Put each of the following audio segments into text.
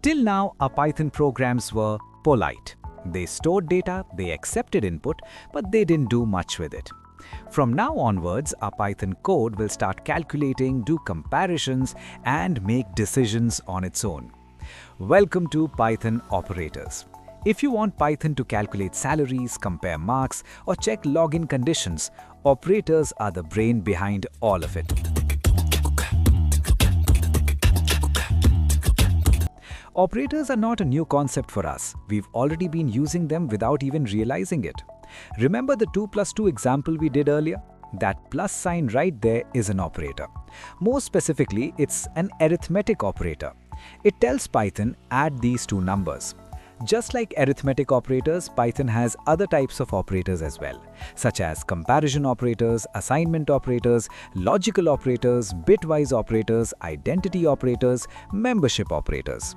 Till now, our Python programs were polite. They stored data, they accepted input, but they didn't do much with it. From now onwards, our Python code will start calculating, do comparisons, and make decisions on its own. Welcome to Python Operators. If you want Python to calculate salaries, compare marks, or check login conditions, operators are the brain behind all of it. Operators are not a new concept for us. We've already been using them without even realizing it. Remember the 2 plus 2 example we did earlier? That plus sign right there is an operator. More specifically, it's an arithmetic operator. It tells Python, add these two numbers. Just like arithmetic operators, Python has other types of operators as well, such as comparison operators, assignment operators, logical operators, bitwise operators, identity operators, membership operators.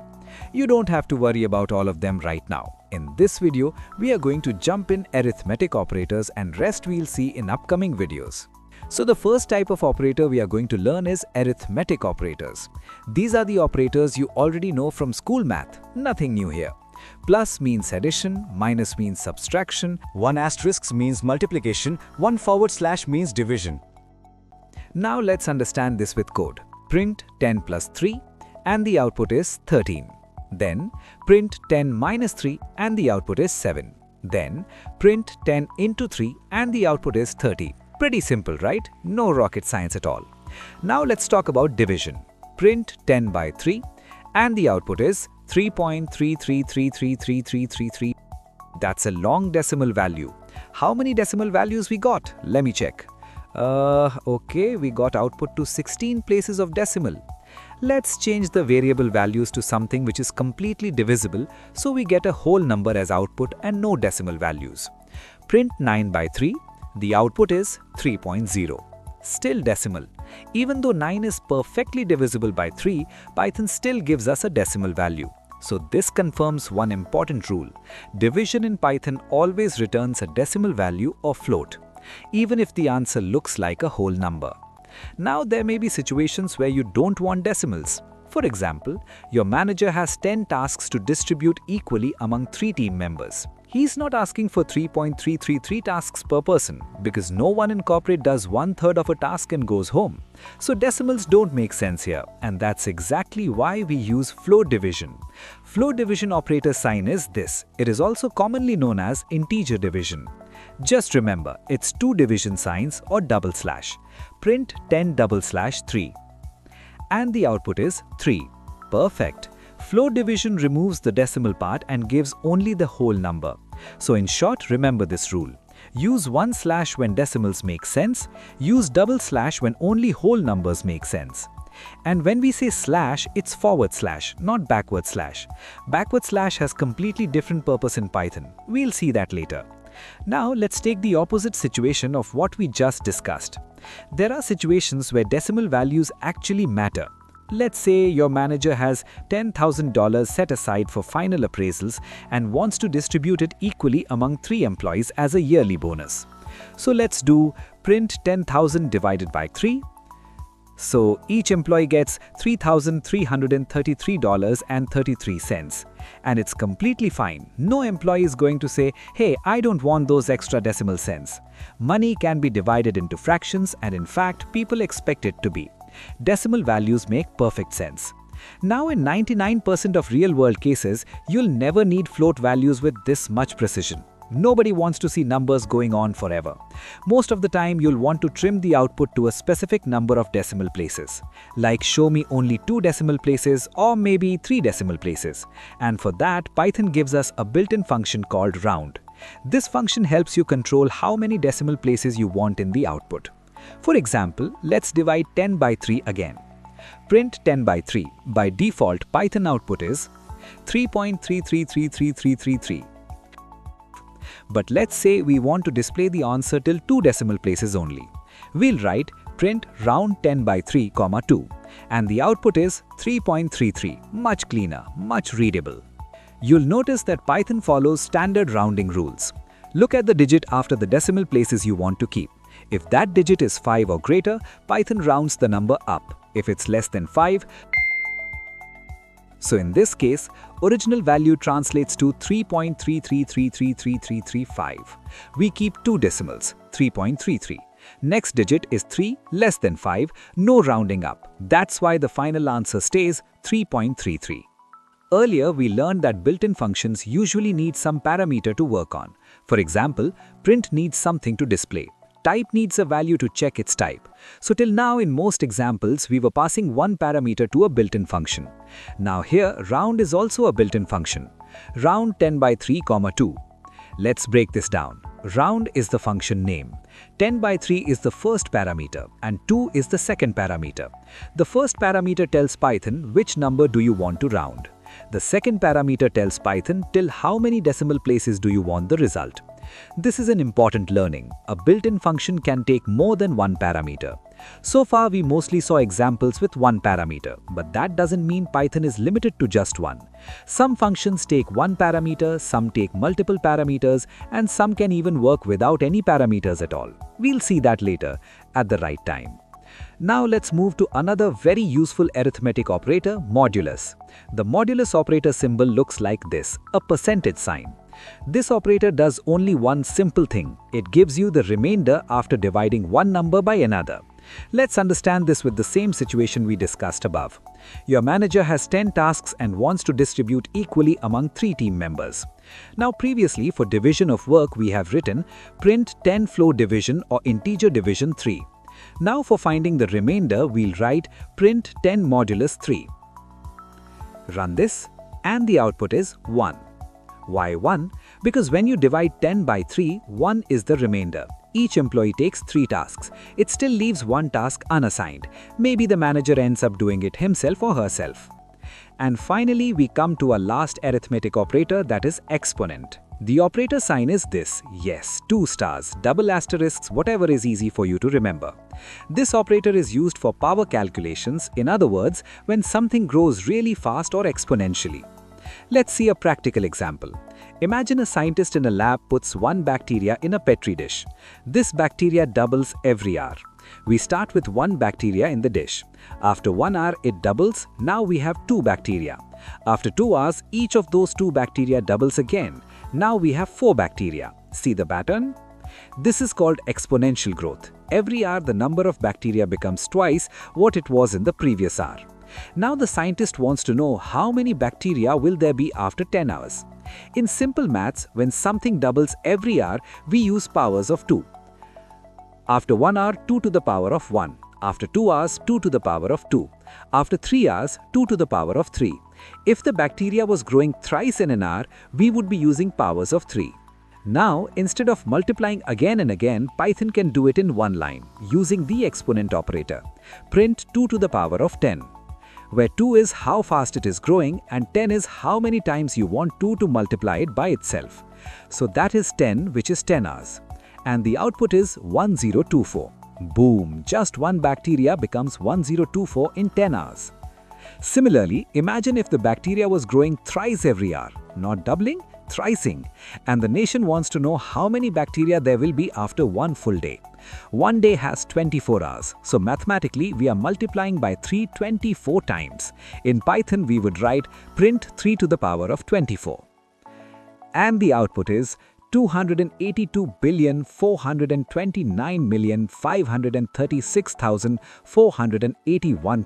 You don't have to worry about all of them right now. In this video, we are going to jump in arithmetic operators and rest we'll see in upcoming videos. So the first type of operator we are going to learn is arithmetic operators. These are the operators you already know from school math, nothing new here. Plus means addition, minus means subtraction, 1 asterisk means multiplication, 1/ means division. Now let's understand this with code. Print 10 plus 3 and the output is 13. Then print 10 minus 3 and the output is 7. Then print 10 into 3 and the output is 30. Pretty simple, right? No rocket science at all. Now let's talk about division. Print 10 by 3 and the output is 3.333333333. That's a long decimal value. How many decimal values we got? Let me check. Okay, we got output to 16 places of decimal. Let's change the variable values to something which is completely divisible, so we get a whole number as output and no decimal values. Print 9 by 3, the output is 3.0. Still decimal. Even though 9 is perfectly divisible by 3, Python still gives us a decimal value. So this confirms one important rule. Division in Python always returns a decimal value or float, even if the answer looks like a whole number. Now there may be situations where you don't want decimals. For example, your manager has 10 tasks to distribute equally among 3 team members. He's not asking for 3.333 tasks per person because no one in corporate does 1/3 of a task and goes home. So decimals don't make sense here, and that's exactly why we use float division. Float division operator sign is this. It is also commonly known as integer division. Just remember, it's 2 division signs or double slash. Print 10/3 and the output is 3. Perfect. Float division removes the decimal part and gives only the whole number. So in short, remember this rule. Use 1/ when decimals make sense. Use double/ when only whole numbers make sense. And when we say slash, it's /, not /. // has completely different purpose in Python. We'll see that later. Now let's take the opposite situation of what we just discussed. There are situations where decimal values actually matter. Let's say your manager has $10,000 set aside for final appraisals and wants to distribute it equally among 3 employees as a yearly bonus. So let's do print 10,000 divided by 3. So each employee gets $3,333.33. And it's completely fine. No employee is going to say, hey, I don't want those extra decimal cents. Money can be divided into fractions, and in fact, people expect it to be. Decimal values make perfect sense. Now in 99% of real-world cases, you'll never need float values with this much precision. Nobody wants to see numbers going on forever. Most of the time, you'll want to trim the output to a specific number of decimal places, like show me only 2 decimal places or maybe 3 decimal places. And for that, Python gives us a built-in function called round. This function helps you control how many decimal places you want in the output. For example, let's divide 10 by 3 again. Print 10 by 3. By default, Python output is 3.333333. But let's say we want to display the answer till 2 decimal places only. We'll write print round 10 by 3, 2, and the output is 3.33. Much cleaner, much readable. You'll notice that Python follows standard rounding rules. Look at the digit after the decimal places you want to keep. If that digit is 5 or greater, Python rounds the number up. If it's less than 5, So in this case, original value translates to 3.33333335. We keep two decimals, 3.33. Next digit is 3 less than 5, no rounding up. That's why the final answer stays 3.33. Earlier, we learned that built-in functions usually need some parameter to work on. For example, print needs something to display. Type needs a value to check its type. So till now, in most examples, we were passing one parameter to a built-in function. Now here, round is also a built-in function. Round 10 by 3, 2. Let's break this down. Round is the function name. 10 by 3 is the first parameter and 2 is the second parameter. The first parameter tells Python which number do you want to round. The second parameter tells Python till how many decimal places do you want the result. This is an important learning. A built-in function can take more than one parameter. So far, we mostly saw examples with one parameter, but that doesn't mean Python is limited to just one. Some functions take one parameter, some take multiple parameters, and some can even work without any parameters at all. We'll see that later at the right time. Now let's move to another very useful arithmetic operator, modulus. The modulus operator symbol looks like this, a percentage sign. This operator does only one simple thing. It gives you the remainder after dividing one number by another. Let's understand this with the same situation we discussed above. Your manager has 10 tasks and wants to distribute equally among 3 team members. Now previously, for division of work, we have written print 10 floor division or integer division 3. Now for finding the remainder, we'll write print 10 modulus 3. Run this and the output is 1. Why 1? Because when you divide 10 by 3, 1 is the remainder. Each employee takes 3 tasks. It still leaves one task unassigned. Maybe the manager ends up doing it himself or herself. And finally, we come to our last arithmetic operator, that is exponent. The operator sign is this, yes, 2 stars, double asterisks, whatever is easy for you to remember. This operator is used for power calculations, in other words, when something grows really fast or exponentially. Let's see a practical example. Imagine a scientist in a lab puts one bacteria in a petri dish. This bacteria doubles every hour. We start with one bacteria in the dish. After 1 hour, it doubles. Now we have 2 bacteria. After 2 hours, each of those 2 bacteria doubles again. Now we have 4 bacteria. See the pattern? This is called exponential growth. Every hour, the number of bacteria becomes twice what it was in the previous hour. Now the scientist wants to know how many bacteria will there be after 10 hours. In simple maths, when something doubles every hour, we use powers of 2. After 1 hour, 2 to the power of 1. After 2 hours, 2 to the power of 2. After 3 hours, 2 to the power of 3. If the bacteria was growing thrice in an hour, we would be using powers of 3. Now, instead of multiplying again and again, Python can do it in one line, using the exponent operator. Print 2 to the power of 10. Where 2 is how fast it is growing and 10 is how many times you want 2 to multiply it by itself. So that is 10, which is 10 hours. And the output is 1024. Boom! Just one bacteria becomes 1024 in 10 hours. Similarly, imagine if the bacteria was growing thrice every hour, not doubling, thricing, and the nation wants to know how many bacteria there will be after one full day. One day has 24 hours, so mathematically we are multiplying by 3 24 times. In Python, we would write print 3 to the power of 24. And the output is 282,429,536,481.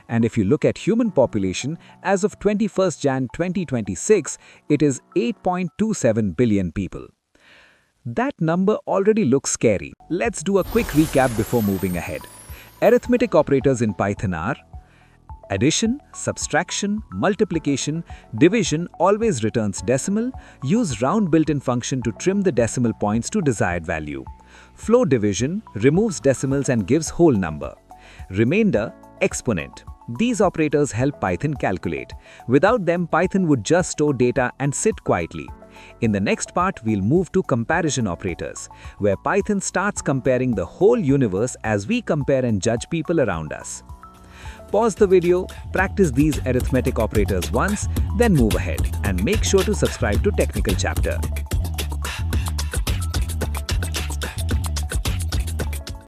And if you look at human population, as of 21st Jan 2026, it is 8.27 billion people. That number already looks scary. Let's do a quick recap before moving ahead. Arithmetic operators in Python are addition, subtraction, multiplication, division always returns decimal, use round built-in function to trim the decimal points to desired value. Floor division removes decimals and gives whole number. Remainder, exponent. These operators help Python calculate. Without them, Python would just store data and sit quietly. In the next part, we'll move to comparison operators, where Python starts comparing the whole universe as we compare and judge people around us. Pause the video, practice these arithmetic operators once, then move ahead, and make sure to subscribe to Technical Chapter.